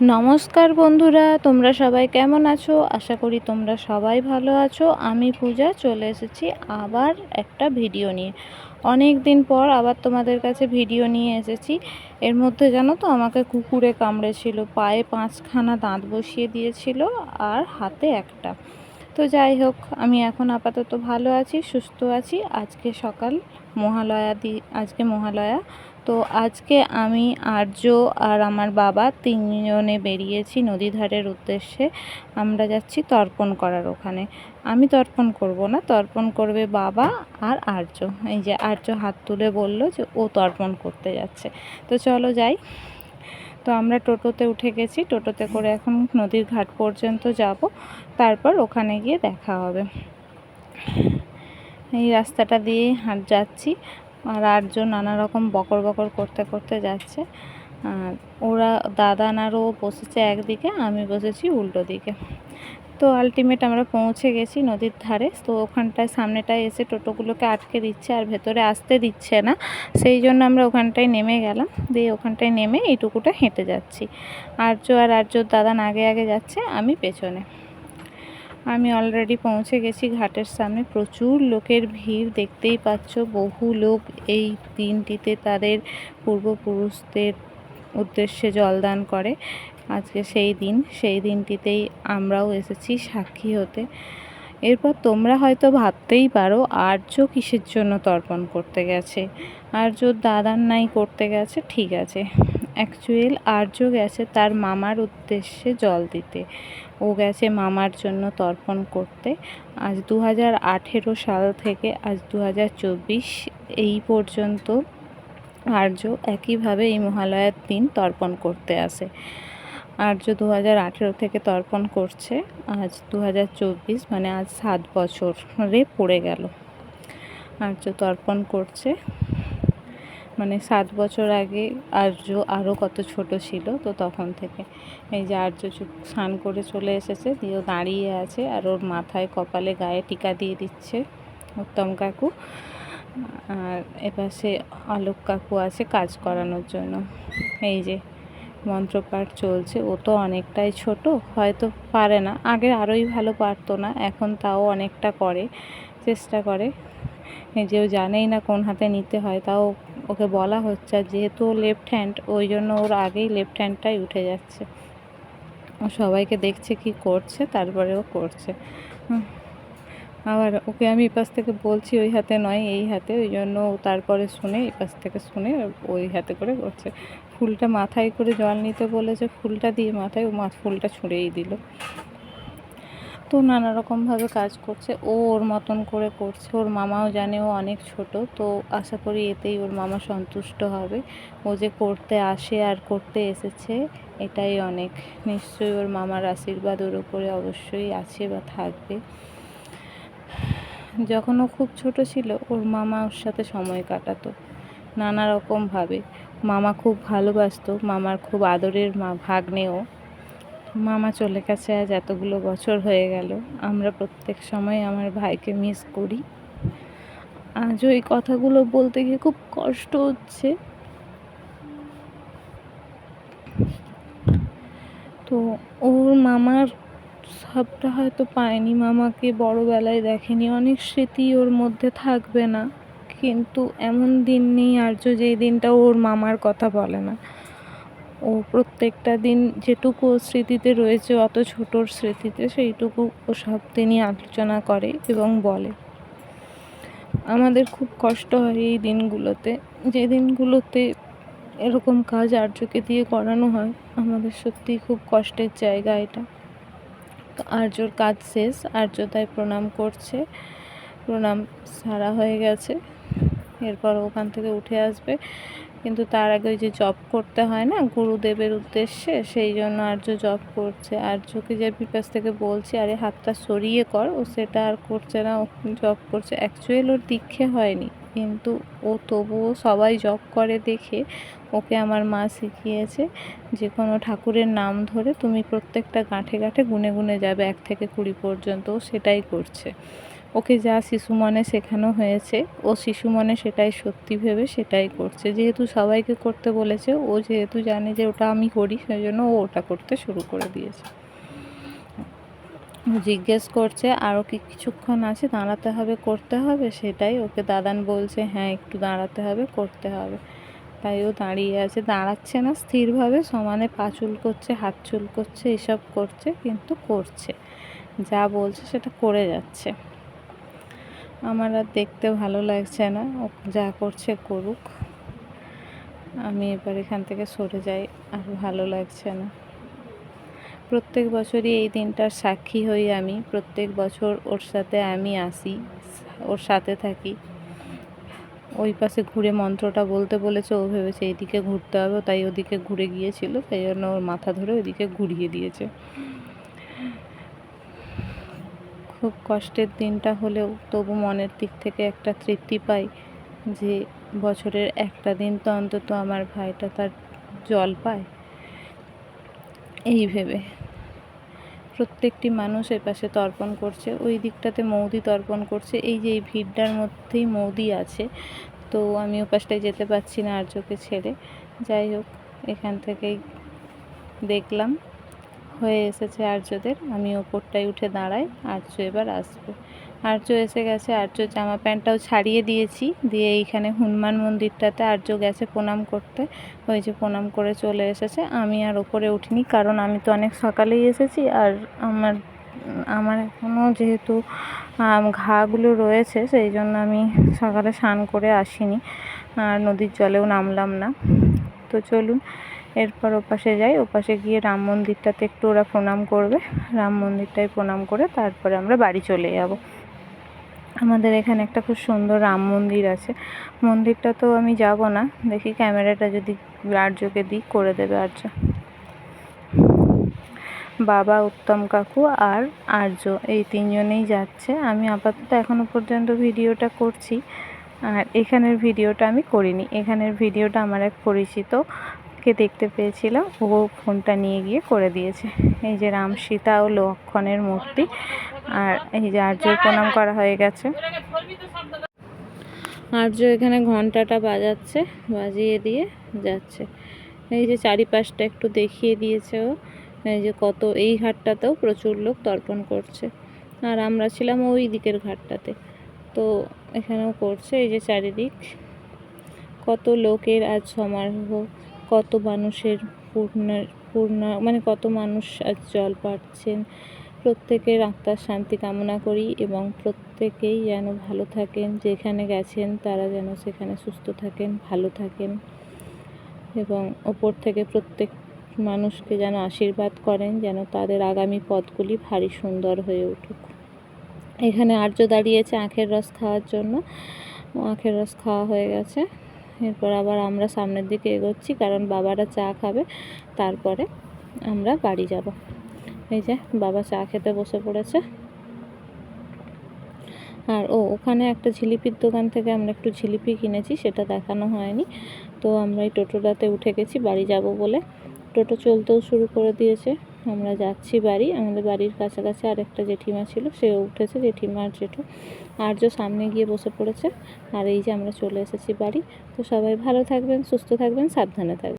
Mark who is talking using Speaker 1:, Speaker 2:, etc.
Speaker 1: নমস্কার বন্ধুরা, তোমরা সবাই কেমন আছো? আশা করি তোমরা সবাই ভালো আছো। আমি পূজা চলে এসেছি আবার একটা ভিডিও নিয়ে। অনেক দিন পর আবার তোমাদের কাছে ভিডিও নিয়ে এসেছি। এর মধ্যে জানো তো আমাকে কুকুরে কামড়েছিল, পায়ে 5খানা দাঁত বসিয়ে দিয়েছিল আর হাতে একটা। তো যাই হোক, আমি এখন আপাতত ভালো আছি, সুস্থ আছি। আজকে সকাল আজকে মহালয়া। তো আজকে আমি আর্য আর আমার বাবা তিনজনে বেরিয়েছি নদী ধারের উদ্দেশ্যে। আমরা যাচ্ছি তর্পণ করার ওখানে। আমি তর্পণ করব না, তর্পণ করবে বাবা আর আর্য। এই যে আর্য হাত তুলে বলল যে ও তর্পণ করতে যাচ্ছে। তো চলো যাই। তো আমরা টোটোতে উঠে গেছি, টোটোতে করে এখন নদীর ঘাট পর্যন্ত যাব, তারপর ওখানে গিয়ে দেখা হবে। এই রাস্তাটা দিয়েই যাচ্ছি আর আটজন নানা রকম বকর বকর করতে করতে যাচ্ছে। আর ওরা দাদানারও বসেছে একদিকে, আমি বসেছি উল্টো দিকে। তো আলটিমেট আমরা পৌঁছে গেছি নদীর ধারে। তো ওখানটায় সামনেটায় এসে টোটোগুলোকে আটকে দিচ্ছে আর ভেতরে আসতে দিচ্ছে না, সেই জন্য আমরা ওখানটায় নেমে গেলাম। দিয়ে ওখানটায় নেমে এইটুকুটা হেঁটে যাচ্ছি। আর্যর দাদান আগে আগে যাচ্ছে, আমি পেছনে। আমি অলরেডি পৌঁছে গেছি ঘাটের সামনে। প্রচুর লোকের ভিড়, দেখতেই পাচ্ছ। বহু লোক এই দিনটিতে তাদের পূর্বপুরুষদের উদ্দেশ্যে জলদান করে। আজকে সেই দিনটিতেই আমরাও এসেছি সাক্ষী হতে। এরপর তোমরা হয়তো ভাবতেই পারো আর্য কিসের জন্য তর্পণ করতে গেছে। আর্যর দাদার নাই করতে গেছে, ঠিক আছে। অ্যাকচুয়াল আর্য গেছে তার মামার উদ্দেশ্যে জল দিতে। ও গেছে মামার জন্য তর্পণ করতে। আজ 2018 সাল থেকে আজ 2024 এই পর্যন্ত আর্য একইভাবে এই মহালয়ার দিন তর্পণ করতে আসে। আর্য 2018 থেকে তর্পণ করছে, আজ 2024, মানে আজ 7 বছরে পড়ে গেল আর্য তর্পণ করছে। মানে 7 বছর আগে আর্য আরও কত ছোট ছিল, তো তখন থেকে এই যে আর্য স্নান করে চলে এসেছে, দিয়ে দাঁড়িয়ে আছে আর ওর মাথায় কপালে গায়ে টিকা দিয়ে দিচ্ছে উত্তম কাকু। আর এপাশে আলোক কাকু আছে কাজ করানোর জন্য। এই যে মন্ত্রপাঠ চলছে। ও তো অনেকটাই ছোট, হয়তো পারে না, আগে আরোই ভালো পারতো না, এখন তাও অনেকটা করে, চেষ্টা করে। এই যে ও জানেই না কোন হাতে নিতে হয়, তাও ওকে বলা হচ্ছে। আর যেহেতু লেফট হ্যান্ড, ওই জন্য ওর আগেই লেফট হ্যান্ডটাই উঠে যাচ্ছে। ও সবাইকে দেখছে কি করছে, তারপরে ও করছে। আবার ওকে আমি এপাশ থেকে বলছি ওই হাতে নয় এই হাতে, ওই জন্য ও তারপরে শুনে এপাশ থেকে শুনে ওই হাতে করে করছে। ফুলটা মাথায় করে জল নিতে বলেছে, ফুলটা দিয়ে মাথায়, ও ফুলটা ছুঁড়েই দিল। তো নানা রকমভাবে কাজ করছে, ও ওর মতন করে করছে। ওর মামাও জানে ও অনেক ছোট, তো আশা করি এতেই ওর মামা সন্তুষ্ট হবে। ও যে করতে আসে আর করতে এসেছে, এটাই অনেক। নিশ্চয়ই ওর মামার আশীর্বাদ ওর উপরে অবশ্যই আছে বা থাকবে। যখন ও খুব ছোট ছিল, ওর মামা ওর সাথে সময় কাটাতো নানা রকমভাবে। মামা খুব ভালোবাসতো, মামার খুব আদরের ভাগ্নেও। মামা চলে গেছে আজ এতগুলো বছর হয়ে গেল। আমরা প্রত্যেক সময় আমার ভাইকে মিস করি। আজ ওই কথাগুলো বলতে গিয়ে খুব কষ্ট হচ্ছে। তো ওর মামার সবটা হয়তো পায়নি, মামাকে বড়বেলায় দেখেনি, অনেক স্মৃতি ওর মধ্যে থাকবে না। কিন্তু এমন দিন নেই আর্য যেই দিনটা ওর মামার কথা বলে না। ও প্রত্যেকটা দিন যেটুকু ওর স্মৃতিতে রয়েছে, অত ছোটোর স্মৃতিতে, সেইটুকু ও সব দিনই আলোচনা করে এবং বলে। আমাদের খুব কষ্ট হয় এই দিনগুলোতে, যে দিনগুলোতে এরকম কাজ আর্যকে দিয়ে করানো হয়। আমাদের সত্যিই খুব কষ্টের জায়গা এটা। তো আর্যর কাজ শেষ, আর্য তাই প্রণাম করছে। প্রণাম সারা হয়ে গেছে, এরপর ওখান থেকে উঠে আসবে। কিন্তু তার আগে ওই যে জপ করতে হয় না গুরুদেবের উদ্দেশ্যে, সেই জন্য আর্য জপ করছে। আর্যকে যে বিপাশ থেকে বলছি আরে হাতটা সরিয়ে কর, ও সেটা আর করছে না, ও জপ করছে। অ্যাকচুয়াল ওর দীক্ষে হয়নি, কিন্তু ও তবুও সবাই জপ করে দেখে ওকে আমার মা শিখিয়েছে যে কোনো ঠাকুরের নাম ধরে তুমি প্রত্যেকটা গাঁঠে গাঁঠে গুনে গুনে যাবে 1 থেকে 20 পর্যন্ত। ও সেটাই করছে। ও ওকে যা শিশু মনে শেখানো হয়েছে, ও শিশু মনে সেটাই সত্যি ভেবে সেটাই করছে। যেহেতু সবাইকে করতে বলেছে, ও যেহেতু জানে যে ওটা আমি করি, সেই জন্য ও ওটা করতে শুরু করে দিয়েছে। জিজ্ঞেস করছে আরও কি কিছুক্ষণ আছে, দাঁড়াতে হবে, করতে হবে, সেটাই ওকে দাদান বলছে হ্যাঁ একটু দাঁড়াতে হবে, করতে হবে। তাই ও দাঁড়িয়ে আছে, দাঁড়াচ্ছে না স্থিরভাবে, সমানে পা চুল করছে, হাত চুল করছে, এসব করছে, কিন্তু করছে, যা বলছে সেটা করে যাচ্ছে। আমার আর দেখতে ভালো লাগছে না, ও যা করছে করুক, আমি এবার এখান থেকে সরে যাই, আর ভালো লাগছে না। প্রত্যেক বছরই এই দিনটার সাক্ষী হই আমি, প্রত্যেক বছর ওর সাথে আমি আসি, ওর সাথে থাকি। ওই পাশে ঘুরে মন্ত্রটা বলতে বলেছে, ও ভেবেছে এইদিকে ঘুরতে হবে, তাই ওদিকে ঘুরে গিয়েছিল, তাই জন্য ওর মাথা ধরে ওইদিকে ঘুরিয়ে দিয়েছে। খুব কষ্টের দিনটা হলেও তবু মনের দিক থেকে একটা তৃপ্তি পাই যে বছরের একটা দিন তো অন্তত আমার ভাইটা তার জল পায়, এই ভেবে। প্রত্যেকটি মানুষ এপাশে তর্পণ করছে, ওই দিকটাতে মৌদি তর্পণ করছে। এই যে এই ভিড়টার মধ্যেই মৌদি আছে, তো আমি ওপাশটায় যেতে পারছি না আর্যকে ছেড়ে। যাই হোক, এখান থেকেই দেখলাম হয়ে এসেছে আর্যদের, আমি ওপরটায় উঠে দাঁড়াই, আর্য এবার আসবে। আর্য এসে গেছে, আর্য জামা প্যান্টটাও ছাড়িয়ে দিয়েছি, দিয়ে এইখানে হনুমান মন্দিরটাতে আর্য গেছে প্রণাম করতে। ওই যে প্রণাম করে চলে এসেছে, আমি আর ওপরে উঠিনি, কারণ আমি তো অনেক সকালেই এসেছি, আর আমার এখনও যেহেতু ঘাগুলো রয়েছে, সেই জন্য আমি সকালে স্নান করে আসিনি, আর নদীর জলেও নামলাম না। তো চলুন এরপর ওপাশে যাই, ওপাশে গিয়ে রাম মন্দিরটাতে একটু ওরা প্রণাম করবে, রাম মন্দিরটায় প্রণাম করে তারপরে আমরা বাড়ি চলে যাব। আমাদের এখানে একটা খুব সুন্দর রাম মন্দির আছে, মন্দিরটা তো আমি যাব না, দেখি ক্যামেরাটা যদি আর্যকে দিই করে দেবে আর্য। বাবা, উত্তম কাকু আর আর্য, এই তিনজনেই যাচ্ছে। আমি আপাতত এখনও পর্যন্ত ভিডিওটা করছি, আর এখানের ভিডিওটা আমি করিনি, এখানের ভিডিওটা আমার এক পরিচিতকে দেখতে পেয়েছিলাম, ও ফোনটা নিয়ে গিয়ে করে দিয়েছে। এই যে রাম, সীতা ও লক্ষ্মণের মূর্তি, আর এই যে আর্যর প্রণাম করা হয়ে গেছে। আর্য এখানে ঘন্টাটা বাজাচ্ছে, বাজিয়ে দিয়ে যাচ্ছে। এই যে চারিপাশটা একটু দেখিয়ে দিয়েছে ও, এই যে কত, এই ঘাটটাতেও প্রচুর লোক তর্পণ করছে, আর আমরা ছিলাম ওই দিকের ঘাটটাতে, তো এখানেও করছে। এই যে চারিদিক কত লোকের আজ সমারোহ, কত মানুষের মানে কত মানুষ আজ জল পাচ্ছেন। প্রত্যেকের আত্মার শান্তি কামনা করি, এবং প্রত্যেকেই যেন ভালো থাকেন, যেখানে গেছেন তারা যেন সেখানে সুস্থ থাকেন, ভালো থাকেন, এবং ওপর থেকে প্রত্যেক মানুষকে যেন আশীর্বাদ করেন, যেন তাদের আগামী পথগুলি ভারী সুন্দর হয়ে উঠুক। এখানে আর্য দাঁড়িয়েছে আখের রস খাওয়ার জন্য, আখের রস খাওয়া হয়ে গেছে। এরপর আবার আমরা সামনের দিকে এগোচ্ছি, কারণ বাবারা চা খাবে, তারপরে আমরা বাড়ি যাব। এই যে বাবা চা খেতে বসে পড়েছে। আর ওখানে একটা ঝিলিপির দোকান থেকে আমরা একটু ঝিলিপি কিনেছি, সেটা দেখানো হয়নি। তো আমরা এই টোটোটাতে উঠে গেছি বাড়ি যাব বলে, টোটো চলতেও শুরু করে দিয়েছে। আমরা যাচ্ছি বাড়ি, আমাদের বাড়ির কাছাকাছি আর একটা জেঠিমা ছিল, সেও উঠেছে, জেঠিমা আর জেঠু। আর্য সামনে গিয়ে বসে পড়েছে, আর এই যে আমরা চলে এসেছি বাড়ি। তো সবাই ভালো থাকবেন, সুস্থ থাকবেন, সাবধানে থাকবেন।